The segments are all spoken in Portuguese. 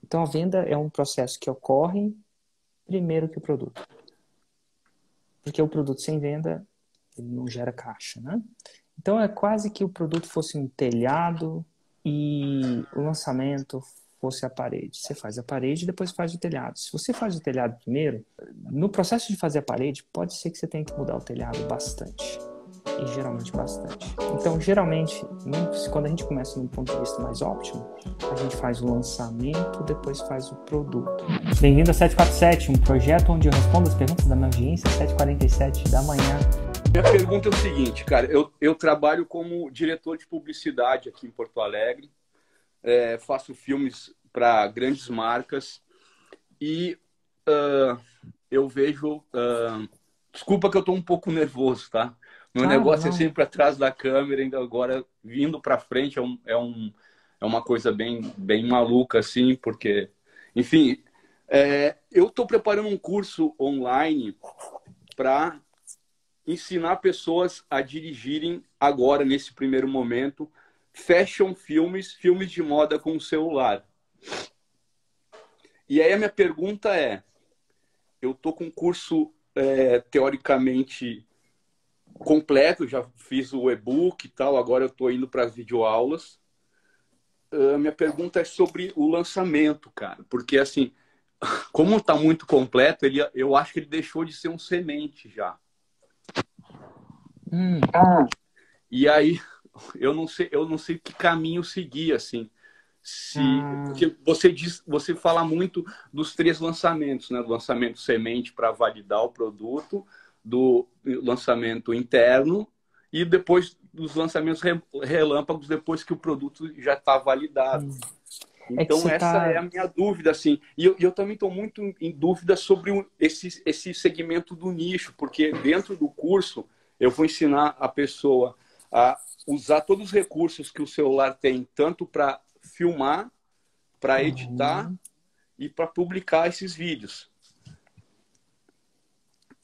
Então, a venda é um processo que ocorre primeiro que o produto. Porque o produto sem venda, ele não gera caixa, né? Então, é quase que o produto fosse um telhado e o lançamento fosse a parede. Você faz a parede e depois faz o telhado. Se você faz o telhado primeiro, no processo de fazer a parede, pode ser que você tenha que mudar o telhado bastante. E geralmente bastante. Então, geralmente, quando a gente começa num ponto de vista mais óptimo, a gente faz o lançamento, depois faz o produto. Bem-vindo a 747, um projeto onde eu respondo as perguntas da minha audiência às 7h47 da manhã. Minha pergunta é o seguinte, cara. Eu trabalho como diretor de publicidade aqui em Porto Alegre. Faço filmes para grandes marcas e eu vejo... desculpa que eu estou um pouco nervoso, tá? Meu Claro, negócio é não. sempre atrás da câmera, ainda agora vindo para frente é uma coisa bem maluca, assim, porque... Enfim, eu estou preparando um curso online para ensinar pessoas a dirigirem agora, nesse primeiro momento, fashion filmes, filmes de moda com o celular. E aí a minha pergunta é, eu estou com um curso teoricamente completo, já fiz o e-book e tal, agora eu estou indo para as videoaulas. Minha pergunta é sobre o lançamento, cara, porque assim, como está muito completo, eu acho que ele deixou de ser um semente já. E aí eu não sei que caminho seguir, assim. Ah, Porque você fala muito dos três lançamentos, né? Do lançamento semente para validar o produto, do lançamento interno e depois dos lançamentos relâmpagos depois que o produto já está validado. é que Então você essa é tá... a minha dúvida, assim. E eu também estou muito em dúvida sobre esse segmento do nicho, porque dentro do curso eu vou ensinar a pessoa a usar todos os recursos que o celular tem, tanto para filmar, para editar Uhum. e para publicar esses vídeos.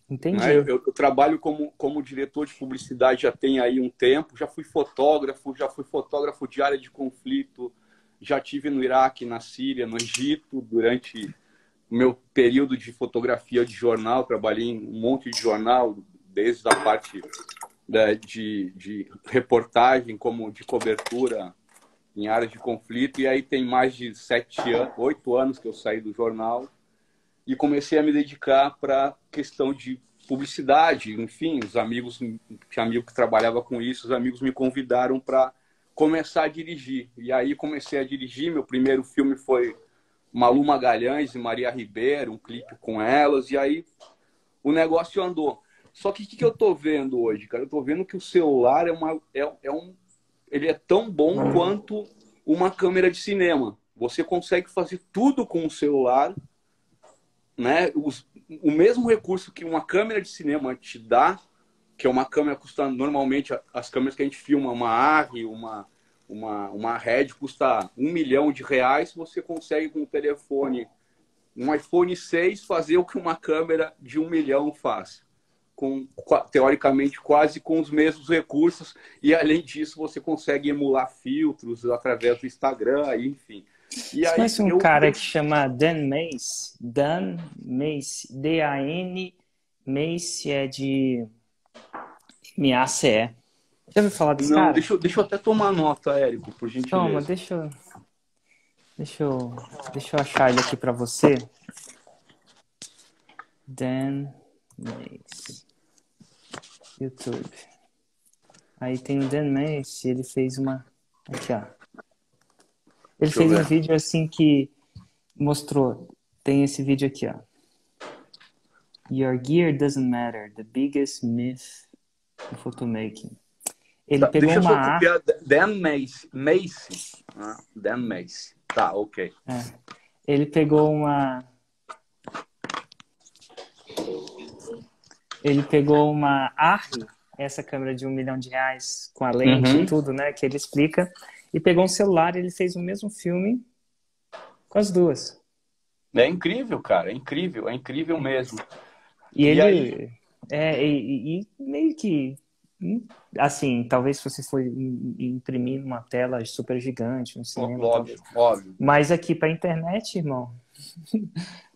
Né? Entendi. Eu trabalho como diretor de publicidade já tem aí um tempo, já fui fotógrafo de área de conflito, já tive no Iraque, na Síria, no Egito, durante o meu período de fotografia de jornal, trabalhei em um monte de jornal, desde a parte de reportagem, como de cobertura em áreas de conflito, e aí tem mais de 8 anos que eu saí do jornal e comecei a me dedicar para a questão de publicidade. Enfim, os amigos, tinha amigo que trabalhava com isso, os amigos me convidaram para começar a dirigir. E aí comecei a dirigir, meu primeiro filme foi Malu Magalhães e Maria Ribeiro, um clipe com elas, e aí o negócio andou. Só que o que eu estou vendo hoje, cara? Eu estou vendo que o celular ele é tão bom quanto uma câmera de cinema. Você consegue fazer tudo com o celular, né? O mesmo recurso que uma câmera de cinema te dá, que é uma câmera custando normalmente as câmeras que a gente filma, uma ARRI, uma Red custa R$ 1 milhão, você consegue com um telefone, um iPhone 6 fazer o que uma câmera de 1 milhão faz. Teoricamente quase com os mesmos recursos, e além disso você consegue emular filtros através do Instagram, enfim. E Você aí conhece um cara que chama Dan Mace? Dan Mace, D-A-N, Mace é de M-A-C-E. Já ouviu falar desse não, cara? deixa eu até tomar nota, Érico, por Toma, gentileza. deixa eu achar ele aqui pra você. Dan Mace, YouTube. Aí tem o Dan Mace, ele fez uma... Aqui, ó. Ele Deixa eu fez um ver. vídeo assim que mostrou. Tem esse vídeo aqui, ó. Your gear doesn't matter. The biggest myth in photomaking. Ele Tá, pegou deixa eu uma só arte. copiar Dan Mace. Mace. Dan Mace. Tá, ok. Ele pegou uma. Ele pegou uma ARRI, essa câmera de R$ 1 milhão, com a lente e Uhum. tudo, né? Que ele explica. E pegou um celular e ele fez o mesmo filme com as duas. É incrível, cara. É incrível mesmo. E E aí, ele. E meio que. Assim, talvez se você for imprimir numa tela super gigante no cinema, Óbvio, talvez. óbvio. Mas aqui para internet, irmão,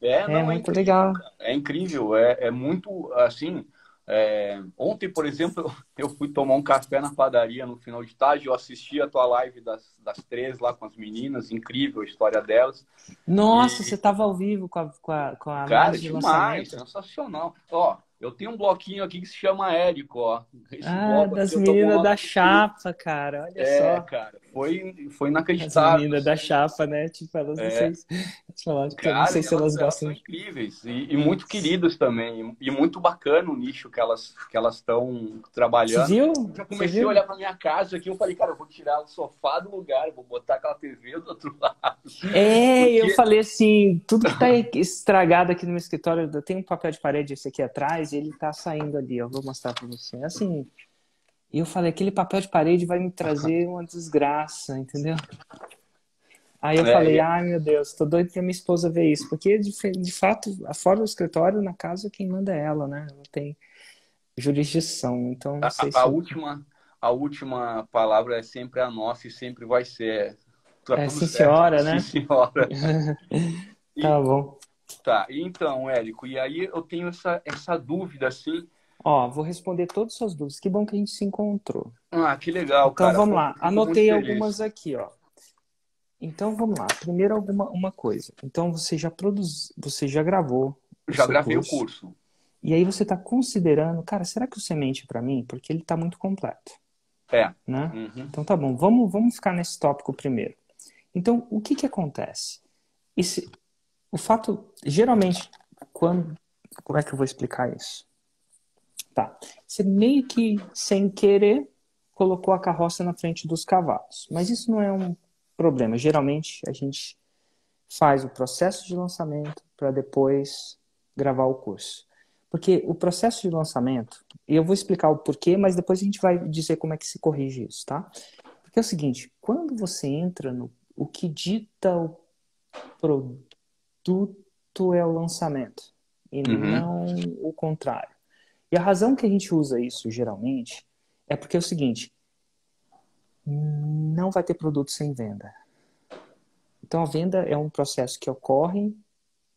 é Não, é muito incrível, legal. cara. É incrível, é muito assim. Ontem, por exemplo, eu fui tomar um café na padaria no final de tarde. Eu assisti a tua live das 3 lá com as meninas, incrível a história delas. Nossa, você E, estava ao vivo com a cara, análise de demais, lançamento? sensacional. Ó, eu tenho um bloquinho aqui que se chama Érico, ó. Esse Ah, bloco aqui das eu tomo meninas da nota de tudo. chapa, cara, olha só. Cara, foi As inacreditável, meninas da assim. chapa, né? Tipo, elas não sei, É, te falar que eu não Cara, sei e se elas, elas elas gostam são de... incríveis e muito queridas também. E muito bacana o nicho que elas estão Você trabalhando. viu? Eu já Você comecei a viu? olhar para minha casa aqui. Eu falei, cara, eu vou tirar o sofá do lugar, eu vou botar aquela TV do outro lado. É, eu Porque, falei assim, tudo que tá estragado aqui no meu escritório, eu tenho um papel de parede esse aqui atrás, e ele tá saindo ali, eu vou mostrar pra você. Assim, e eu falei, aquele papel de parede vai me trazer uma desgraça, entendeu? Aí eu falei, é, ai meu Deus, tô doido pra minha esposa ver isso, porque de fato, fora do escritório, na casa, quem manda é ela, né? Ela tem jurisdição, então não sei a, a se eu... última, a última palavra é sempre a nossa e sempre vai ser. Tá É, tudo sim certo. senhora, Sim, né? senhora. E, Tá bom. tá, então, Érico, e aí eu tenho essa dúvida, assim. Ó, vou responder todas as suas dúvidas. Que bom que a gente se encontrou. Ah, que legal, Então cara. vamos Pô, lá. fico muito Anotei feliz. algumas aqui, ó. Então vamos lá. Primeiro uma coisa. Então você já gravou o Já seu gravei o curso. curso. E aí você está considerando, cara, será que o semente é para mim? Porque ele está muito completo, É. né? Uhum. Então tá bom. Vamos ficar nesse tópico primeiro. Então o que que acontece? O fato, geralmente, como é que eu vou explicar isso? Tá. Você meio que, sem querer, colocou a carroça na frente dos cavalos. Mas isso não é um problema. Geralmente, a gente faz o processo de lançamento para depois gravar o curso. Porque o processo de lançamento, e eu vou explicar o porquê, mas depois a gente vai dizer como é que se corrige isso, tá? Porque é o seguinte, quando você entra no... O que dita o produto é o lançamento, e Uhum. não o contrário. E a razão que a gente usa isso geralmente é porque é o seguinte: não vai ter produto sem venda. Então a venda é um processo que ocorre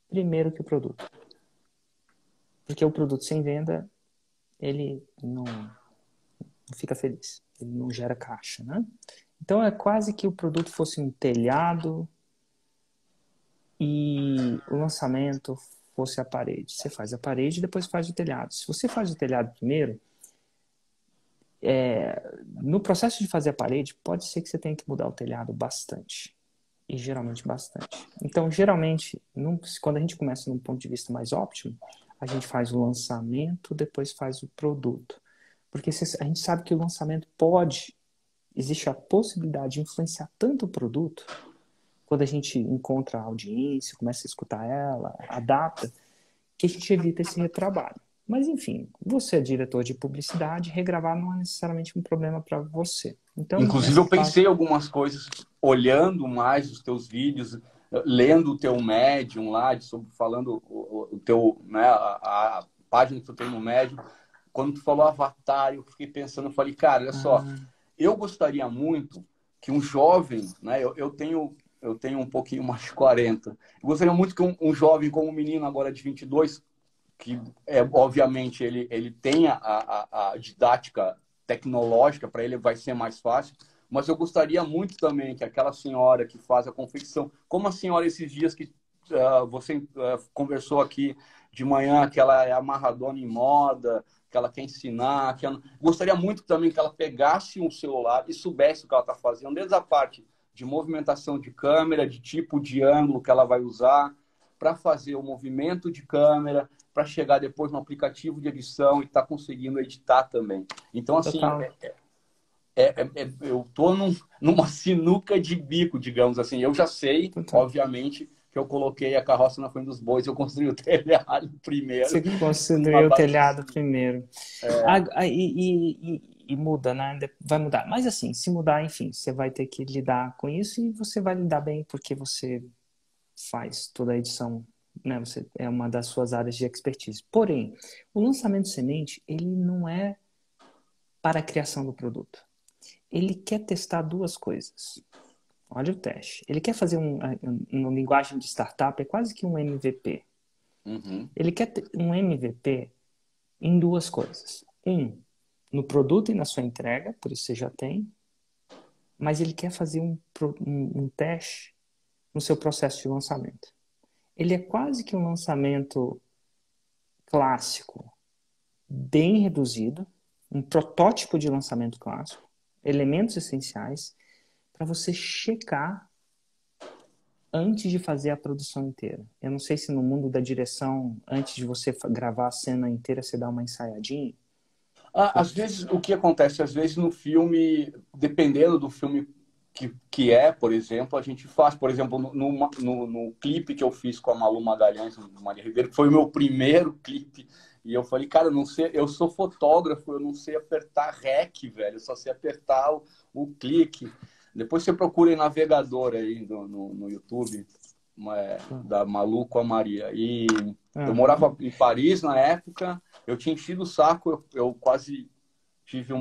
primeiro que o produto. Porque o produto sem venda, ele não fica feliz, ele não gera caixa, né? Então é quase que o produto fosse um telhado e o lançamento fosse a parede. Você faz a parede e depois faz o telhado. Se você faz o telhado primeiro, no processo de fazer a parede, pode ser que você tenha que mudar o telhado bastante. E geralmente bastante. Então, geralmente, quando a gente começa num ponto de vista mais óptimo, a gente faz o lançamento, depois faz o produto. Porque a gente sabe que o lançamento existe a possibilidade de influenciar tanto o produto, quando a gente encontra a audiência, começa a escutar ela, adapta, que a gente evita esse retrabalho. Mas, enfim, você é diretor de publicidade, regravar não é necessariamente um problema para você. Então, Inclusive, nessa eu pensei fase... em algumas coisas, olhando mais os teus vídeos, lendo o teu Medium lá, falando o teu, né, a página que tu tem no Medium. Quando tu falou Avatar, eu fiquei pensando, eu falei, cara, olha só, Ah, eu gostaria muito que um jovem, né, eu tenho um pouquinho mais de 40, eu gostaria muito que um jovem como um menino agora de 22 que obviamente ele tem a didática tecnológica, para ele vai ser mais fácil, mas eu gostaria muito também que aquela senhora que faz a confecção, como a senhora esses dias que você conversou aqui de manhã, que ela é amarradona em moda, que ela quer ensinar, gostaria muito também que ela pegasse um celular e soubesse o que ela está fazendo, desde a parte de movimentação de câmera, de tipo de ângulo que ela vai usar, para fazer o movimento de câmera, para chegar depois no aplicativo de edição e estar conseguindo editar também. Então, assim, total. eu estou numa sinuca de bico, digamos assim. Eu já sei, Total. obviamente, que eu coloquei a carroça na frente dos bois, eu construí o telhado primeiro, Você numa construiu o telhado basezinha. primeiro. E muda, né? Vai mudar. Mas assim, se mudar, enfim, você vai ter que lidar com isso e você vai lidar bem porque você faz toda a edição, né? Você é uma das suas áreas de expertise. Porém, o lançamento de semente, ele não é para a criação do produto. Ele quer testar duas coisas. Olha o teste. Ele quer fazer uma linguagem de startup, é quase que um MVP. Uhum. Ele quer ter um MVP em duas coisas. No produto e na sua entrega, por isso você já tem, mas ele quer fazer um teste no seu processo de lançamento. Ele é quase que um lançamento clássico, bem reduzido, um protótipo de lançamento clássico, elementos essenciais para você checar antes de fazer a produção inteira. Eu não sei se no mundo da direção, antes de você gravar a cena inteira, você dá uma ensaiadinha. Às vezes, o que acontece? Às vezes no filme, dependendo do filme que é, por exemplo, a gente faz. Por exemplo, no clipe que eu fiz com a Malu Magalhães, do Maria Ribeiro, que foi o meu primeiro clipe, e eu falei, cara, não sei, eu sou fotógrafo, eu não sei apertar REC, velho, eu só sei apertar o clique. Depois você procura em navegador aí no YouTube, da Malu com a Maria. E eu morava em Paris na época, eu tinha enchido o saco, eu quase tive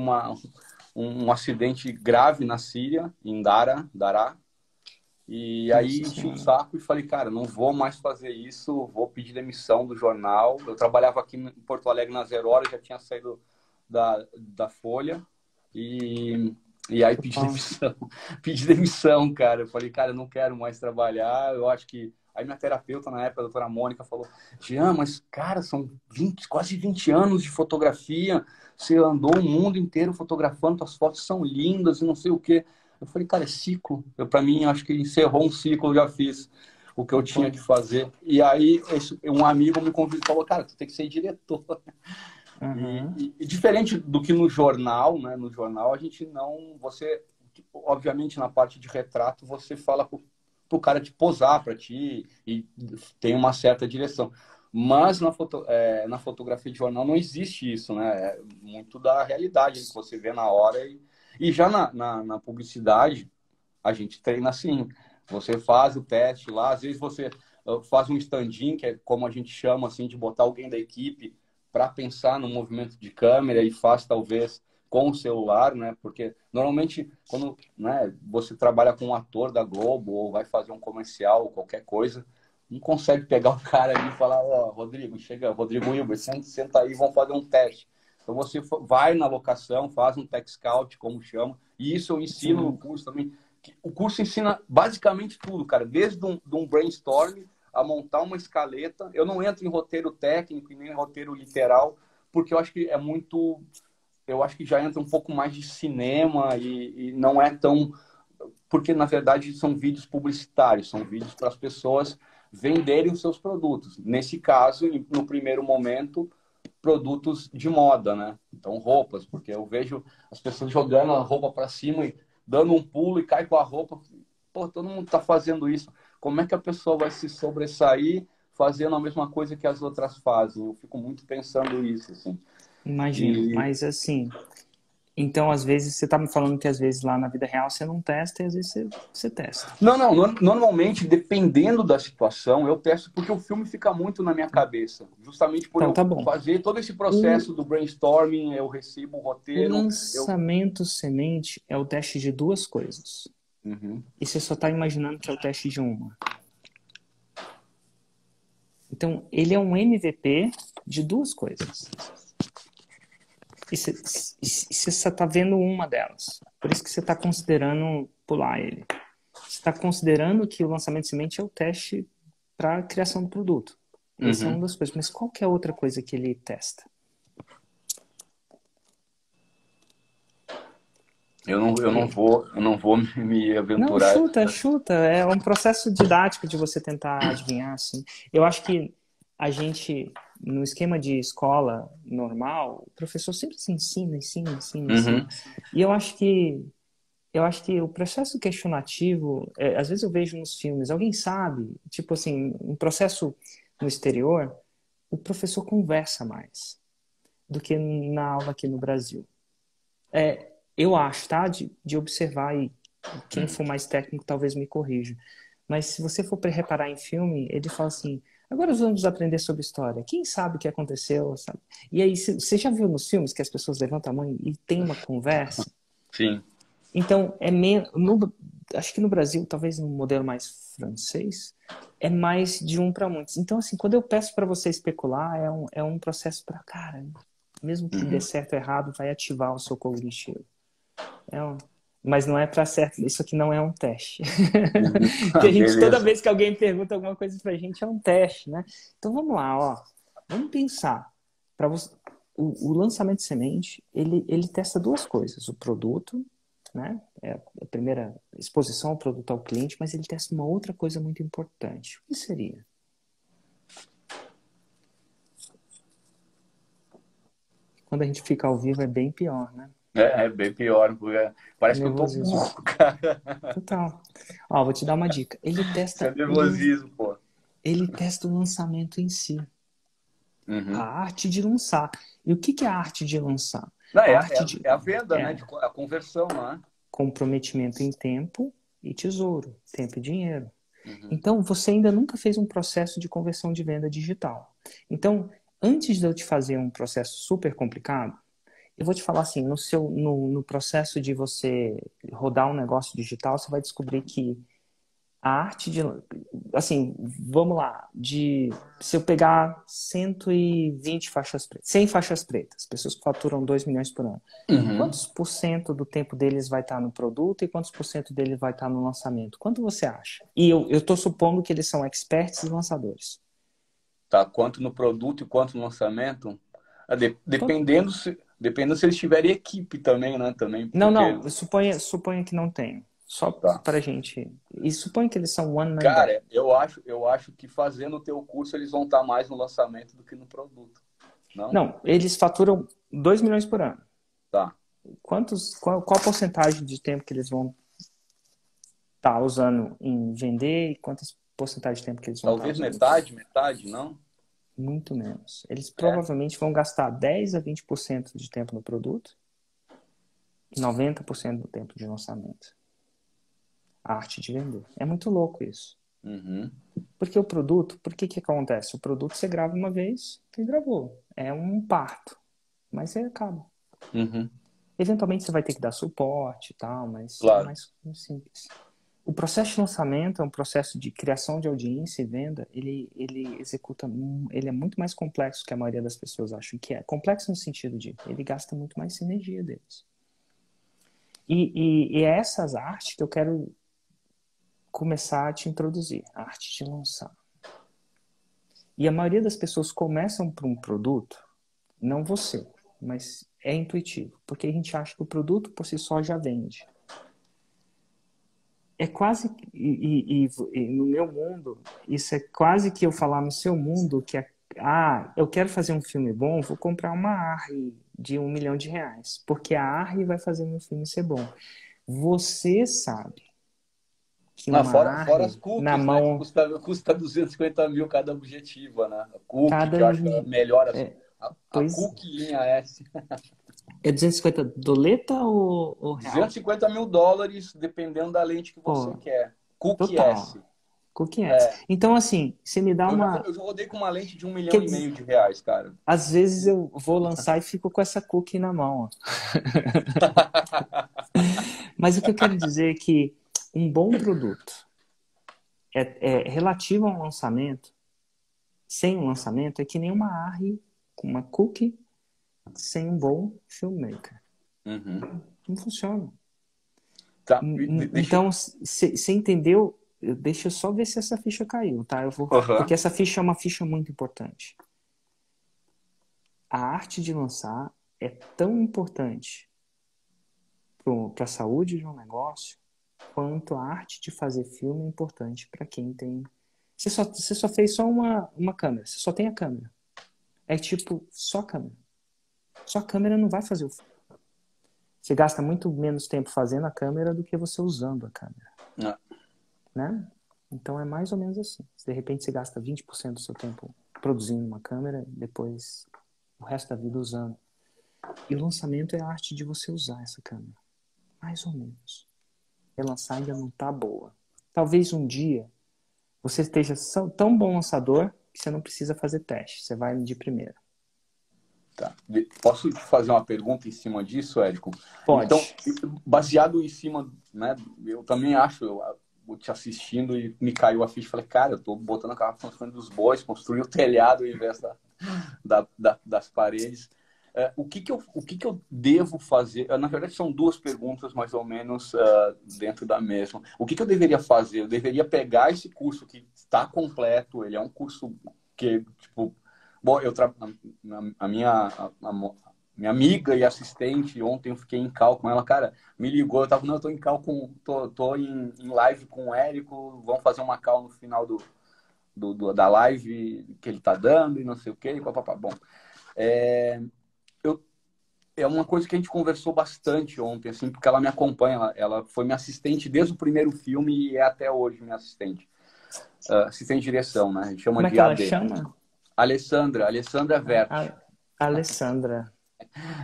um acidente grave na Síria, em Dará. E aí enchi o saco e falei, cara, não vou mais fazer isso, vou pedir demissão do jornal. Eu trabalhava aqui em Porto Alegre na Zero Hora, já tinha saído da Folha. E aí pedi demissão. Pedi demissão, cara. Eu falei, cara, eu não quero mais trabalhar. Eu acho que... Aí minha terapeuta na época, a doutora Mônica, falou, Jean, mas, cara, são quase 20 anos de fotografia. Você andou o mundo inteiro fotografando, suas fotos são lindas e não sei o quê. Eu falei, cara, é ciclo. Para mim, acho que encerrou um ciclo, eu já fiz o que eu tinha que fazer. E aí, um amigo me convidou e falou, cara, tu tem que ser diretor. E diferente do que no jornal, né? No jornal, a gente não... Você, obviamente, na parte de retrato, você fala pro cara te posar para ti e tem uma certa direção. Mas na fotografia de jornal não existe isso, né? É muito da realidade que você vê na hora. E já na publicidade, a gente treina assim. Você faz o teste lá, às vezes você faz um stand-in, que é como a gente chama, assim, de botar alguém da equipe para pensar no movimento de câmera e faz, talvez, com o celular, né? Porque, normalmente, quando, né, você trabalha com um ator da Globo ou vai fazer um comercial ou qualquer coisa, não consegue pegar o cara ali e falar, ó, Rodrigo, chega, Rodrigo Wilber, senta aí, vamos fazer um teste. Então, você vai na locação, faz um tech scout, como chama, e isso eu ensino no curso também. O curso ensina basicamente tudo, cara, desde um brainstorm a montar uma escaleta. Eu não entro em roteiro técnico e nem em roteiro literal, porque eu acho que é muito... Eu acho que já entra um pouco mais de cinema e não é tão... Porque, na verdade, são vídeos publicitários, são vídeos para as pessoas venderem os seus produtos. Nesse caso, no primeiro momento, produtos de moda, né? Então, roupas, porque eu vejo as pessoas jogando a roupa para cima e dando um pulo e cai com a roupa. Pô, todo mundo está fazendo isso. Como é que a pessoa vai se sobressair fazendo a mesma coisa que as outras fazem? Eu fico muito pensando isso, assim. Imagino, mas assim... Então, às vezes, você tá me falando que às vezes lá na vida real você não testa e às vezes você testa. Não, normalmente, dependendo da situação, eu testo porque o filme fica muito na minha cabeça. Justamente por Então, eu tá bom. fazer todo esse processo do brainstorming, eu recebo o O roteiro, lançamento semente é o teste de duas coisas. Uhum. E você só tá imaginando que é o teste de uma. Então, ele é um MVP de duas coisas. E você só tá vendo uma delas. Por isso que você tá considerando pular ele. Você está considerando que o lançamento semente é o teste para a criação do produto. Essa é uma das coisas. Mas qual que é a outra coisa que ele testa? Eu não vou me Não, aventurar. chuta. É um processo didático de você tentar adivinhar, assim. Eu acho que a gente, no esquema de escola normal, o professor sempre se ensina. E eu acho que o processo questionativo, às vezes eu vejo nos filmes, alguém sabe, tipo assim, um processo no exterior, o professor conversa mais do que na aula aqui no Brasil. Eu acho, tá? De observar e quem for mais técnico talvez me corrija. Mas se você for reparar em filme, ele fala assim, Agora vamos aprender sobre história. Quem sabe o que aconteceu, sabe? E aí, você já viu nos filmes que as pessoas levantam a mão e tem uma conversa? Sim. Então, acho que no Brasil, talvez no modelo mais francês, é mais de um para muitos. Então, assim, quando eu peço para você especular, é um processo para, cara, mesmo que dê certo ou errado, vai ativar o seu cognitivo. É um, mas não é para certo, isso aqui não é um teste. Que a gente, toda Beleza. vez que alguém pergunta alguma coisa pra gente, é um teste, né? Então vamos lá, ó. Vamos pensar. Para você, o lançamento de semente, ele testa duas coisas: o produto, né? É a primeira exposição ao produto ao cliente, mas ele testa uma outra coisa muito importante. O que seria? Quando a gente fica ao vivo é bem pior, né? É bem pior, porque parece que eu tô Nervosismo. burro, cara. Total. Ó, vou te dar uma dica. Isso é nervosismo, pô. Ele testa o lançamento em si. A Uhum. arte de lançar. E o que é a arte de lançar? Não, A arte de é a venda, né? é A conversão, não é? comprometimento em tempo e tesouro, tempo e dinheiro. Uhum. Então, você ainda nunca fez um processo de conversão de venda digital. Então, antes de eu te fazer um processo super complicado, eu vou te falar assim, no processo de você rodar um negócio digital, você vai descobrir que a arte de, assim, vamos lá, se eu pegar 120 faixas pretas, 100 faixas pretas, pessoas que faturam 2 milhões por ano, Uhum. quantos por cento do tempo deles vai estar no produto e quantos por cento dele vai estar no lançamento? Quanto você acha? E eu estou supondo que eles são experts e lançadores. Tá, quanto no produto e quanto no lançamento? Quanto? Dependendo se eles tiverem equipe também, né? Também, Não, porque. não, suponha que não tem. Só Tá. pra gente. E suponha que eles são one man band. Cara, eu acho que fazendo o teu curso eles vão estar mais no lançamento do que no produto. Não? Não, eles faturam 2 milhões por ano. Tá. Qual porcentagem de tempo que eles vão estar usando em vender e quantas porcentagem de tempo que eles vão estar Talvez usando? metade, não? Muito menos. Eles É. provavelmente vão gastar 10 a 20% de tempo no produto e 90% do tempo de lançamento. A arte de vender. É muito louco isso. Uhum. Porque o produto, por que acontece? O produto você grava uma vez e gravou. É um parto. Mas você acaba. Uhum. Eventualmente você vai ter que dar suporte e tal, mas é Claro. mais simples. O processo de lançamento é um processo de criação de audiência e venda. Ele é muito mais complexo que a maioria das pessoas acham que é. Complexo no sentido de ele gasta muito mais energia deles. E é essas artes que eu quero começar a te introduzir, a arte de lançar. E a maioria das pessoas começam por um produto, não você, mas é intuitivo, porque a gente acha que o produto por si só já vende. É quase, e no meu mundo, isso é quase que eu falar no seu mundo que eu quero fazer um filme bom, vou comprar uma Arri de R$ 1 milhão, porque a Arri vai fazer meu filme ser bom. Você sabe que Não, uma fora as Arri na cookies, né? Que mão, custa 250 mil cada objetiva, né? A cookie, cada. que eu acho que ela melhora a Pois cookie linha S. é 250 doleta ou real? 250 mil dólares, dependendo da lente que você Pô, quer. Cookie total. S. Cookie S. É. Então, assim, você me dá Eu uma. já rodei com uma lente de 1,5 Quer milhão dizer, de reais, cara. às vezes eu vou lançar e fico com essa cookie na mão. Ó. Mas o que eu quero dizer é que um bom produto é relativo a um lançamento, sem um lançamento, é que nem uma ARRI com uma cookie sem um bom filmmaker. Uhum. Não funciona. Tá, deixa. Então, você entendeu? Deixa eu só ver se essa ficha caiu, tá? Porque Uhum. essa ficha é uma ficha muito importante. A arte de lançar é tão importante para a saúde de um negócio quanto a arte de fazer filme é importante para quem tem. Você só fez só uma câmera, você só tem a câmera. É tipo, só câmera. Só a câmera não vai fazer o filme. Você gasta muito menos tempo fazendo a câmera do que você usando a câmera. Não. Né? Então é mais ou menos assim. Se de repente você gasta 20% do seu tempo produzindo uma câmera, depois o resto da vida usando. E o lançamento é a arte de você usar essa câmera. Mais ou menos. Relançar ainda não tá boa. Talvez um dia você esteja tão bom lançador que que você não precisa fazer teste. Você vai de primeira. Tá. Posso te fazer uma pergunta em cima disso, Érico? Então, Pode. baseado em cima, né? Eu também acho, eu te assistindo e me caiu a ficha, falei, cara, eu tô botando a carro construindo dos bois, construir o telhado ao invés das paredes. O que que eu devo fazer? Na verdade, são duas perguntas, mais ou menos, dentro da mesma. O que que eu deveria fazer? Eu deveria pegar esse curso que está completo, ele é um curso que, tipo, bom, minha amiga e assistente, ontem eu fiquei em call com ela, cara, me ligou, não, eu tô em call tô em live com o Érico, vamos fazer uma call no final da live que ele tá dando e não sei o quê, e papapá. Bom, é, eu, é uma coisa que a gente conversou bastante ontem, assim, porque ela me acompanha, ela foi minha assistente desde o primeiro filme e é até hoje minha assistente. Assistente de direção, né? A gente chama Como é de que ela AD. chama? Alessandra Vert, A Alessandra.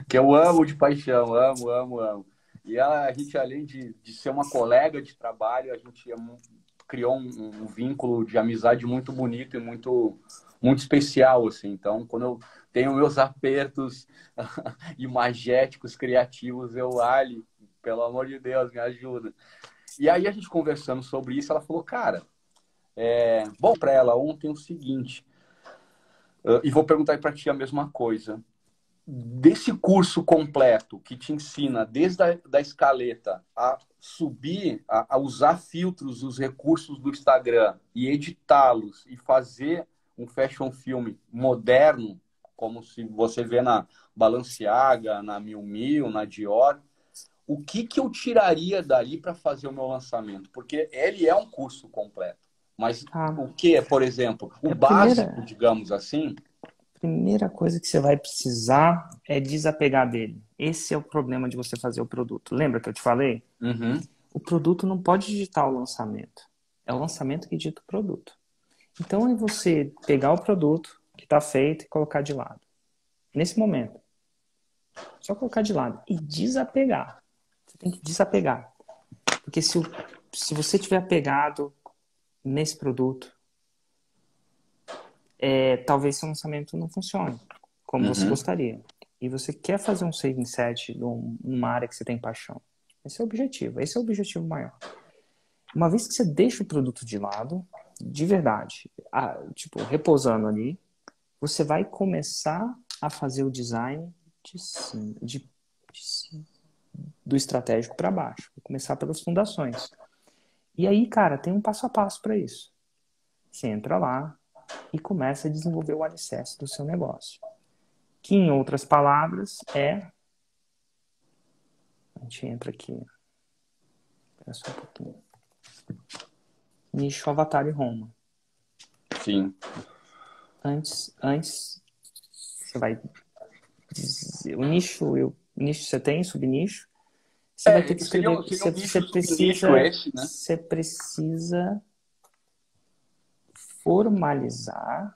que eu amo de paixão, amo, amo, amo. E a gente, além de ser uma colega de trabalho, a gente criou um vínculo de amizade muito bonito e muito especial, assim. Então, quando eu tenho meus apertos imagéticos, criativos, Ali, pelo amor de Deus, me ajuda. E aí a gente conversando sobre isso, ela falou, cara, bom para ela ontem o seguinte, e vou perguntar para ti a mesma coisa. Desse curso completo que te ensina desde da escaleta a subir, a usar filtros, os recursos do Instagram e editá-los e fazer um fashion film moderno, como se você vê na Balenciaga, na Miu Miu, na Dior, o que que eu tiraria dali para fazer o meu lançamento? Porque ele é um curso completo. Mas Tá. o que é, por exemplo, o A básico, primeira, digamos assim? primeira coisa que você vai precisar é desapegar dele. Esse é o problema de você fazer o produto. Lembra que eu te falei? Uhum, O produto não pode digitar o lançamento. É o lançamento que dita o produto. Então é você pegar o produto que está feito e colocar de lado. Nesse momento. Só colocar de lado. E desapegar. Você tem que desapegar. Porque se você tiver apegado nesse produto, talvez seu lançamento não funcione como você uhum. gostaria. E você quer fazer um save and set numa área que você tem paixão. Esse é o objetivo. Esse é o objetivo maior. Uma vez que você deixa o produto de lado, de verdade, tipo, repousando ali, você vai começar a fazer o design de cima, do estratégico para baixo. Vou começar pelas fundações. E aí, cara, tem um passo a passo para isso. Você entra lá e começa a desenvolver o alicerce do seu negócio. Que, em outras palavras, a gente entra aqui. Espera só um pouquinho. Nicho, Avatar e Roma. Sim. Antes você vai dizer, o nicho você tem, subnicho. Você vai ter que Seria, escrever. seria um nicho subnicho esse, né? Você precisa formalizar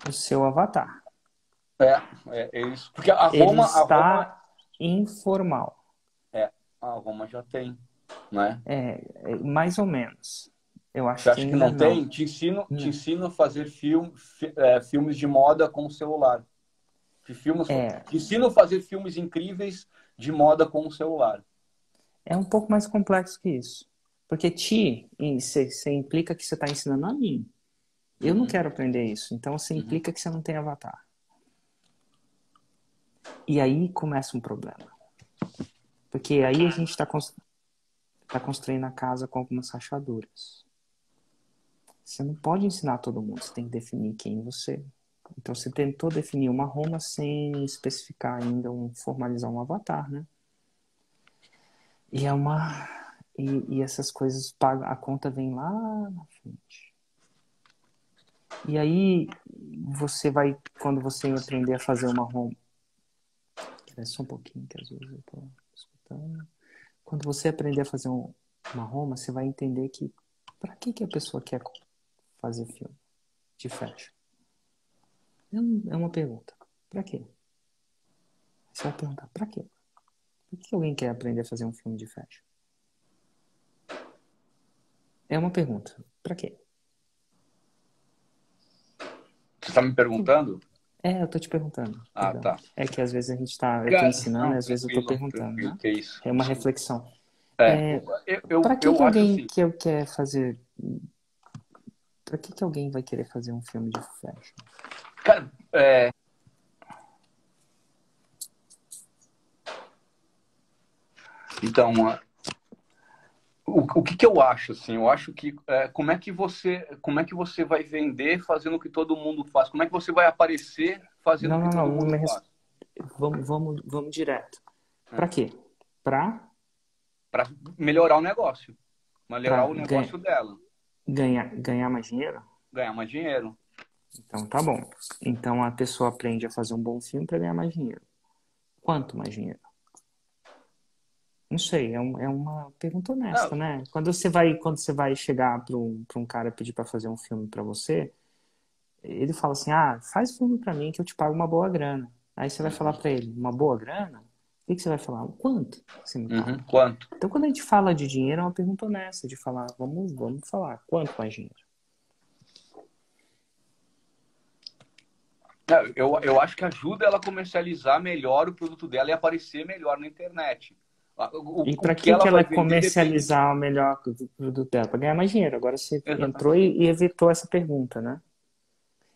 o seu avatar. É isso. Porque Ele A Roma, está informal. é, a Roma já tem, né? Mais ou menos. Eu Você acho que acha que ainda não não. tem? Te Não. ensino a fazer filmes de moda com o celular. Te ensino a fazer filmes incríveis de moda com o celular. É um pouco mais complexo que isso. Porque você implica que você está ensinando a mim. Eu não Uhum, quero aprender isso. Então você uhum. implica que você não tem avatar. E aí começa um problema. Porque aí a gente está construindo a casa com algumas rachaduras. Você não pode ensinar todo mundo. Você tem que definir quem você. Então você tentou definir uma Roma sem especificar ainda, formalizar um avatar, né? E é uma. E essas coisas a conta vem lá na frente. E aí você vai, quando você aprender a fazer uma Roma. Espera só um pouquinho, que às vezes eu tô escutando. Quando você aprender a fazer uma Roma, você vai entender que para que a pessoa quer fazer filme de fashion? É uma pergunta. Para quê? Você vai perguntar, para quê? Por que alguém quer aprender a fazer um filme de fashion? É uma pergunta. Para quê? Você está me perguntando? Eu tô te perguntando, Ah, perdão. tá. É que às vezes eu tô Cara, ensinando e não, às vezes eu tô tranquilo, perguntando, tranquilo, né? que é isso. É uma reflexão. É, Para que que eu acho alguém assim, quer fazer... Para que alguém vai querer fazer um filme de fashion? cara, então, o que que eu acho, assim? Eu acho que como é que você vai vender fazendo o que todo mundo faz? Como é que você vai aparecer fazendo o que todo Não mundo me faz? vamos direto. Para É, quê? Para para melhorar o negócio, melhorar para o negócio dela, ganhar mais dinheiro? ganhar mais dinheiro. Então tá bom. Então a pessoa aprende a fazer um bom filme para ganhar mais dinheiro. Quanto mais dinheiro? Não sei, é uma pergunta honesta, Não, né? Quando você vai chegar para um cara pedir para fazer um filme para você, ele fala assim: "Ah, faz filme para mim que eu te pago uma boa grana". Aí você vai falar para ele: "Uma boa grana?" O que você vai falar? "O quanto você me paga?" quanto? Então quando a gente fala de dinheiro, é uma pergunta honesta de falar: vamos falar, quanto mais dinheiro?" Não, eu acho que ajuda ela a comercializar melhor o produto dela e aparecer melhor na internet. E O para que ela que vai ela vender depende. comercializar o melhor produto dela? Para ganhar mais dinheiro. Agora você entrou Exatamente. e evitou essa pergunta, né?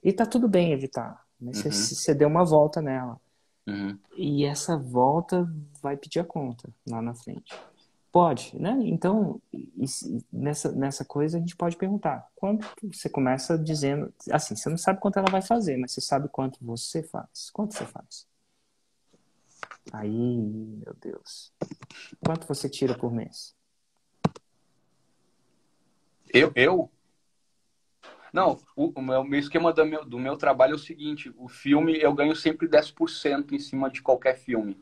E tá tudo bem evitar, mas Uhum, você deu uma volta nela. uhum. E essa volta vai pedir a conta lá na frente. Pode, né? Então, nessa coisa a gente pode perguntar. Quanto você começa dizendo... Assim, você não sabe quanto ela vai fazer, mas você sabe quanto você faz. Quanto você faz? Aí, meu Deus. Quanto você tira por mês? Eu? Não, meu esquema do meu trabalho é o seguinte: o filme eu ganho sempre 10% em cima de qualquer filme.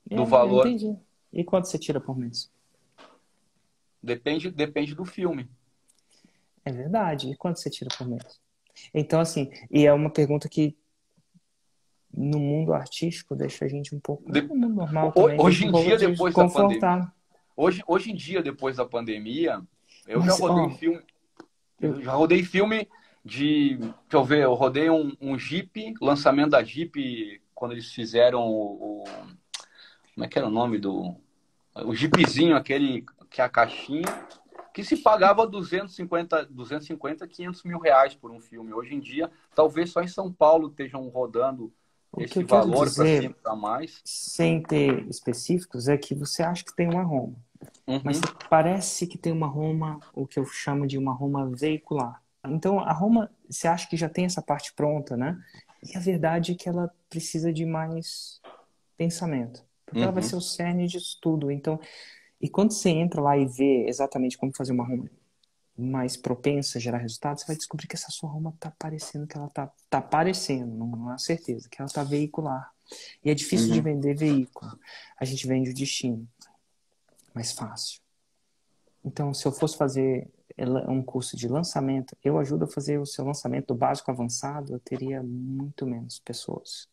Do Eu valor. entendi. E quanto você tira por mês? Depende do filme. É verdade. E quanto você tira por mês? Então, assim, e é uma pergunta que no mundo artístico deixa a gente um pouco, De- no mundo normal também, Hoje deixa um em pouco dia, depois da pandemia. desconfortável. Hoje em dia, depois da pandemia, eu já Mas, rodei ó, filme. eu, Eu já rodei filme de. Deixa eu ver, eu rodei um Jeep, lançamento da Jeep, quando eles fizeram como é que era o nome do. O Jeepzinho, aquele que é a caixinha, que se pagava 250 500 mil reais por um filme. Hoje em dia, talvez só em São Paulo estejam rodando o que esse eu quero valor para cima dizer, para mais. sem ter específicos, é que você acha que tem uma Roma, mas Uhum, você parece que tem uma Roma, o que eu chamo de uma Roma veicular. Então, a Roma, você acha que já tem essa parte pronta, né? E a verdade é que ela precisa de mais pensamento, porque ela vai uhum, ser o cerne disso tudo. Então, e quando você entra lá e vê exatamente como fazer uma Roma mais propensa a gerar resultados, você vai descobrir que essa sua Roma tá parecendo que ela tá parecendo, não é certeza, que ela tá veicular. E é difícil de uhum. vender veículo. A gente vende o destino, mais fácil. Então, se eu fosse fazer um curso de lançamento, eu ajudo a fazer o seu lançamento do básico avançado, eu teria muito menos pessoas.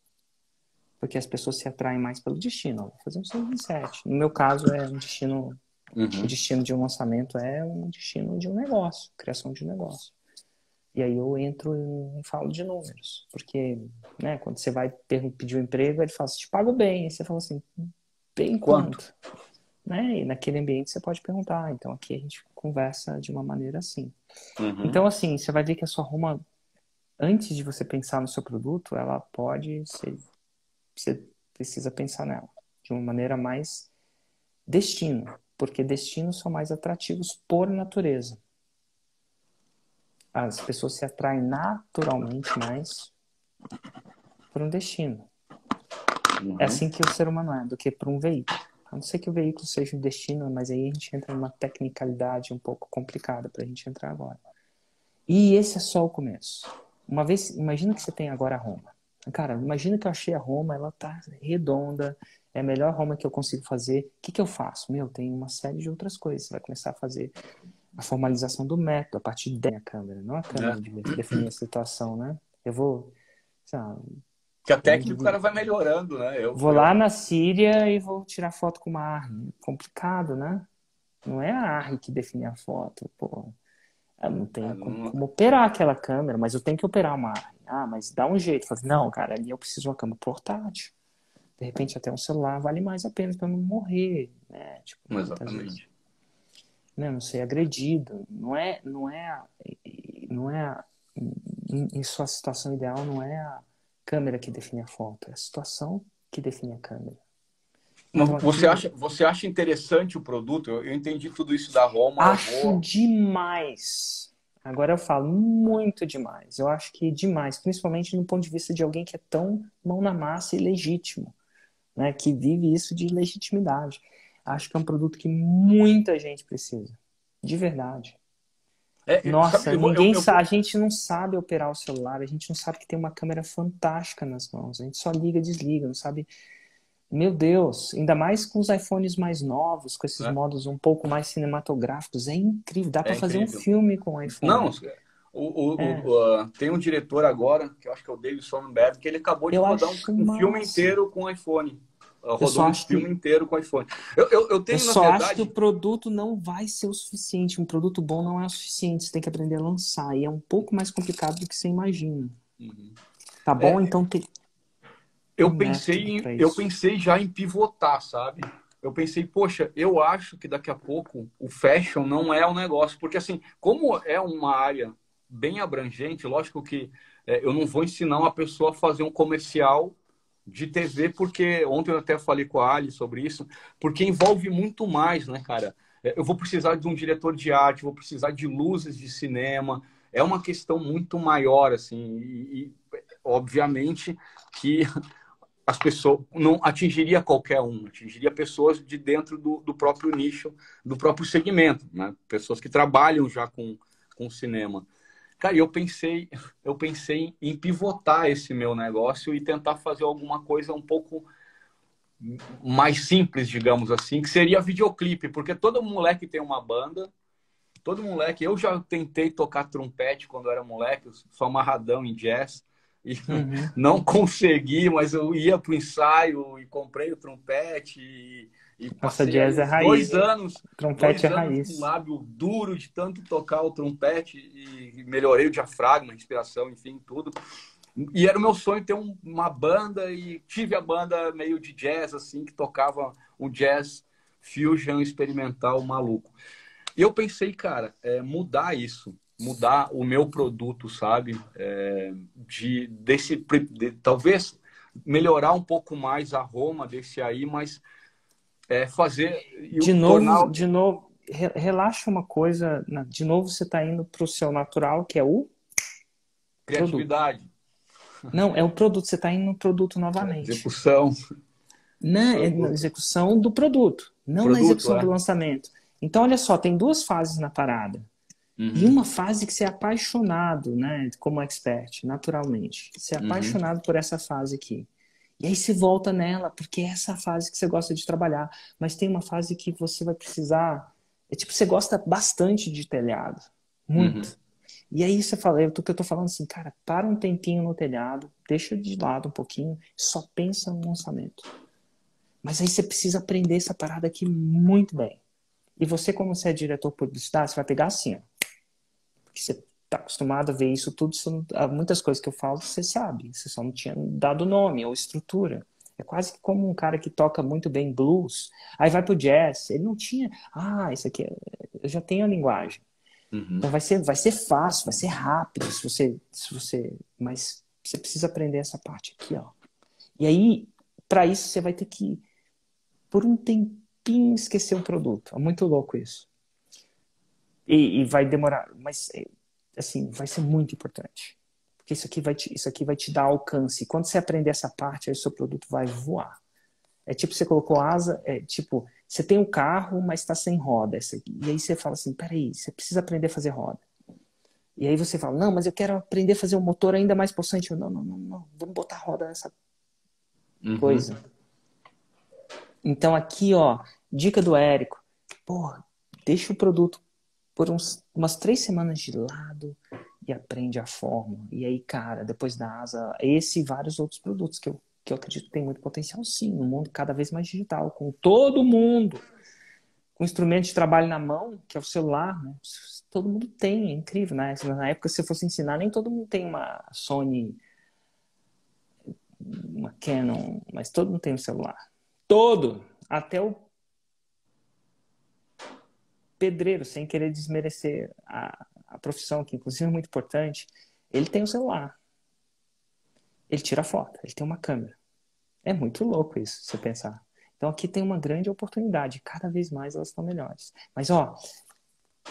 Porque as pessoas se atraem mais pelo destino. Vou fazer um 6 em 7. No meu caso, é um destino. O Uhum. destino de um lançamento é um destino de um negócio, criação de um negócio. E aí eu entro e falo de números. Porque, né, quando você vai pedir um emprego, ele fala assim, te pago bem. E você fala assim, bem Quanto? quanto? Né? E naquele ambiente você pode perguntar. Então aqui a gente conversa de uma maneira assim. Uhum. Então, assim, você vai ver que a sua Roma, antes de você pensar no seu produto, ela pode ser. Você precisa pensar nela de uma maneira mais destino. Porque destinos são mais atrativos por natureza. As pessoas se atraem naturalmente mais por um destino. É Uhum. assim que o ser humano é, do que por um veículo. A não ser que o veículo seja um destino, mas aí a gente entra numa tecnicalidade um pouco complicada para a gente entrar agora. E esse é só o começo. Uma vez, imagina que você tem agora a Roma. Cara, imagina que eu achei a Roma, ela tá redonda, é a melhor Roma que eu consigo fazer. O que que eu faço? Meu, tem uma série de outras coisas. Você vai começar a fazer a formalização do método a partir da minha câmera, não a É. câmera de definir a situação, né? Eu vou, sei lá, Que a técnica o cara vai melhorando, né? vou lá na Síria e vou tirar foto com uma arma. Complicado, né? Não é a arma que define a foto, pô. Eu não tenho Não, como operar aquela câmera, mas eu tenho que operar uma arma. Ah, mas dá um jeito. Fala, não, cara, ali eu preciso de uma câmera portátil. De repente até um celular vale mais a pena para não morrer, né? Tipo, muitas vezes, Exatamente. né? Não ser agredido. Em sua situação ideal, não é a câmera que define a foto, é a situação que define a câmera. Então aqui Você acha interessante o produto? Eu entendi tudo isso da Roma. acho demais. Agora eu falo muito demais. Eu acho que demais, principalmente no ponto de vista de alguém que é tão mão na massa e legítimo, né? Que vive isso de legitimidade. Acho que é um produto que muita gente precisa. De verdade. Sabe, Nossa, a gente não sabe operar o celular, a gente não sabe que tem uma câmera fantástica nas mãos. A gente só liga e desliga, não sabe. Meu Deus, ainda mais com os iPhones mais novos, com esses é, modos um pouco mais cinematográficos. É incrível, dá é para fazer um incrível. filme com o Não, iPhone. É, tem um diretor agora, que eu acho que é o David Sonnenberg, que ele acabou de eu rodar acho um filme massa. inteiro com iPhone. Eu Rodou só um acho filme que inteiro com iPhone. Eu eu tenho, na só acho que o verdade. produto não vai ser o suficiente. Um produto bom não é o suficiente. Você tem que aprender a lançar. E é um pouco mais complicado do que você imagina. Uhum. Tá bom? É, Então tem um método para eu isso. pensei já em pivotar, sabe? Eu pensei, poxa, eu acho que daqui a pouco o fashion não é o negócio. Porque, assim, como é uma área bem abrangente, lógico que eu não vou ensinar uma pessoa a fazer um comercial de TV, porque ontem eu até falei com a Ali sobre isso, porque envolve muito mais, né, cara? Eu vou precisar de um diretor de arte, vou precisar de luzes de cinema. É uma questão muito maior, assim, e obviamente que as pessoas não atingiria qualquer um, atingiria pessoas de dentro do próprio nicho, do próprio segmento, né? Pessoas que trabalham já com cinema. Cara, eu pensei em pivotar esse meu negócio e tentar fazer alguma coisa um pouco mais simples, digamos assim, que seria videoclipe, porque todo moleque tem uma banda, todo moleque, eu já tentei tocar trompete quando eu era moleque, eu sou amarradão em jazz, e Uhum. não consegui, mas eu ia pro ensaio e comprei o trompete e Nossa, passei aí jazz é uns raiz, hein? Trompete é 2 anos com o raiz. lábio duro de tanto tocar o trompete e melhorei o diafragma, a respiração, enfim, tudo. E era o meu sonho ter uma banda e tive a banda meio de jazz, assim, que tocava um jazz fusion experimental maluco. E eu pensei, cara, mudar isso, mudar o meu produto, sabe? Talvez melhorar um pouco mais a Roma desse aí, mas fazer e tornar De novo, relaxa uma coisa. De novo, você está indo para o seu natural, que é o produto. criatividade, Não, é o produto. Você está indo no produto novamente. execução, Na produto, execução do produto, não na produto, execução do lançamento. Então, olha só, tem duas fases na parada. E Uhum, uma fase que você é apaixonado, né, como expert, naturalmente. Você é uhum, apaixonado por essa fase aqui. E aí você volta nela, porque é essa fase que você gosta de trabalhar. Mas tem uma fase que você vai precisar. É tipo, você gosta bastante de telhado. uhum, Muito. E aí você fala, o que eu tô falando assim, cara, para um tempinho no telhado, deixa de lado um pouquinho, só pensa no lançamento. Mas aí você precisa aprender essa parada aqui muito bem. E você, como você é diretor de publicidade, você vai pegar assim, ó. Porque você tá acostumado a ver isso tudo, muitas coisas que eu falo, você sabe. Você só não tinha dado nome ou estrutura. É quase como um cara que toca muito bem blues, aí vai pro jazz, ele não tinha, isso aqui, eu já tenho a linguagem. uhum. Então vai ser fácil, vai ser rápido, mas você precisa aprender essa parte aqui, ó. E aí, para isso, você vai ter que, por um tempinho, esquecer o produto. É muito louco isso. E vai demorar, mas assim, vai ser muito importante. Porque isso aqui vai te dar alcance. E quando você aprender essa parte, aí o seu produto vai voar. É tipo, você colocou asa, é tipo, você tem um carro, mas está sem roda. E aí você fala assim, peraí, você precisa aprender a fazer roda. E aí você fala, não, mas eu quero aprender a fazer um motor ainda mais possante. Não, não, não, não, vamos botar roda nessa Uhum. coisa. Então aqui, ó, dica do Érico. Porra, deixa o produto por umas 3 semanas de lado e aprende a fórmula. E aí, cara, depois da asa, esse e vários outros produtos que eu acredito que tem muito potencial, sim, no mundo cada vez mais digital, com todo mundo, com instrumento de trabalho na mão, que é o celular, né? Todo mundo tem, é incrível, né? Na época, se você fosse ensinar, nem todo mundo tem uma Sony, uma Canon, mas todo mundo tem um celular. Todo! Até o pedreiro, sem querer desmerecer a profissão, que inclusive é muito importante, ele tem um celular. Ele tira foto, ele tem uma câmera. É muito louco isso, se você pensar. Então aqui tem uma grande oportunidade, cada vez mais elas estão melhores. Mas ó,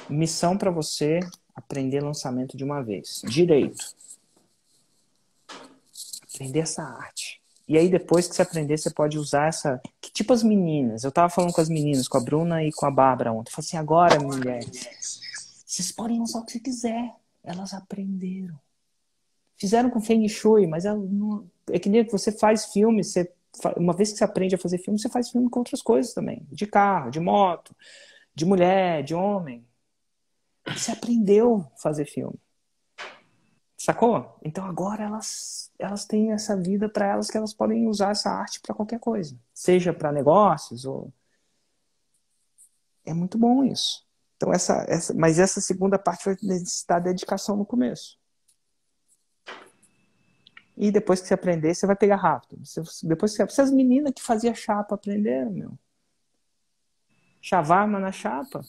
missão para você aprender lançamento de uma vez. Direito. Aprender essa arte. E aí depois que você aprender, você pode usar essa... Que tipo as meninas? Eu tava falando com as meninas, com a Bruna e com a Bárbara ontem. Eu falei assim, agora, mulheres, vocês podem usar o que você quiser. Elas aprenderam. Fizeram com Feng Shui, mas não... é que nem que você faz filme, uma vez que você aprende a fazer filme, você faz filme com outras coisas também. De carro, de moto, de mulher, de homem. Você aprendeu a fazer filme. Sacou? Então agora elas têm essa vida para elas que elas podem usar essa arte para qualquer coisa. Seja para negócios ou... É muito bom isso. Então mas essa segunda parte vai necessitar dedicação no começo. E depois que você aprender, você vai pegar rápido. Depois que as meninas que faziam chapa aprenderam, meu. Shawarma na chapa.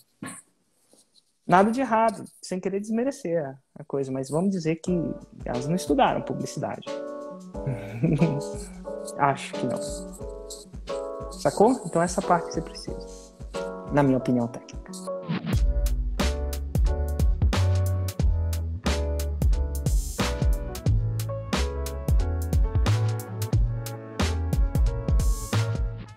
Nada de errado, sem querer desmerecer a coisa, mas vamos dizer que elas não estudaram publicidade. Acho que não. Sacou? Então essa parte que você precisa. Na minha opinião técnica.